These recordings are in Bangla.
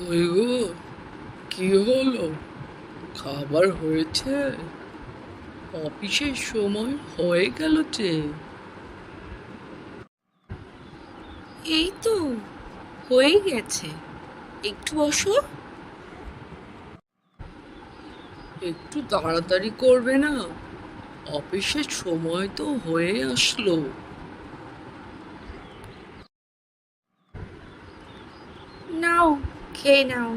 ওই গো, কি হলো? খাবার হয়েছে? অফিসের সময় হয়ে গেল যে। এই তো হয়ে গেছে। একটু বসো। একটু তাড়াতাড়ি করবে না? অফিসের সময় তো হয়ে আসলো। নাও, খেয়ে নাও।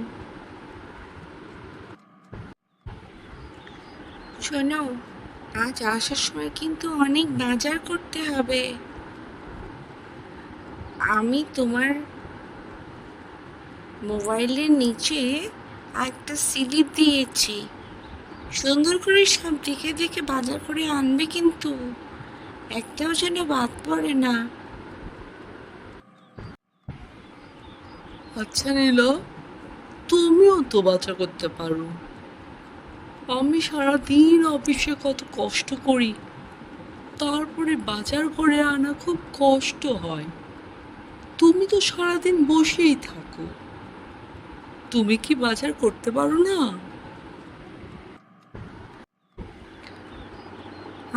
শোনো, আজ আসার সময় কিন্তু অনেক বাজার করতে হবে। আমি তোমার মোবাইলের নিচে একটা স্লিপ দিয়েছি। সুন্দর করে সব দেখে দেখে বাজার করে আনবে কিন্তু, একটাও যেন বাদ পড়ে না। আচ্ছা নীলা, তুমিও তো বাজার করতে পারো। আমি সারাদিন অফিসে কত কষ্ট করি, তারপরে বাজার করে আনা খুব কষ্ট হয়। তুমি তো সারাদিন বসেই থাকো, তুমি কি বাজার করতে পারো না?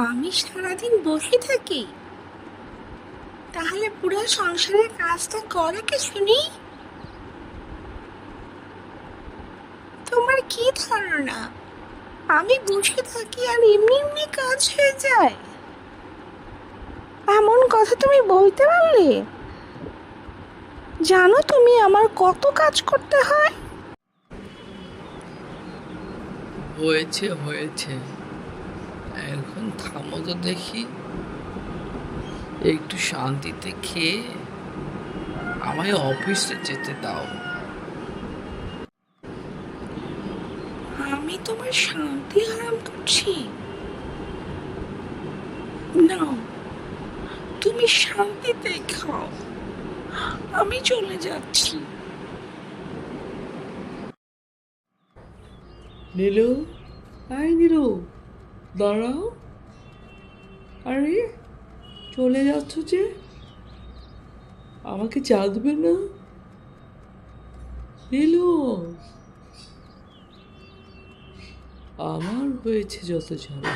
আমি সারাদিন বসে থাকি? তাহলে পুরো সংসারের কাজটা করে কে শুনি? তোমার কি ধারণা আমি বসে থাকি আর এমনি এমনি কাজ হয়ে যায়? এমন কথা তুমি বলতে পারলে? জানো তুমি আমার কত কাজ করতে হয়? হয়েছে হয়েছে, এখন থামো তো দেখি। একটু শান্তিতে খেয়ে আমায় অফিসে যেতে দাও। আমি তোমার শান্তি হারাম করছি? নাও, তুমি শান্তিতে খাও, আমি চলে যাচ্ছি। নীলু, আয় নীলু, দাঁড়াও। আরে, চলে যাচ্ছ যে? আমাকে চা দেবে না? নীলু, আমার হয়েছে যত ঝামেলা।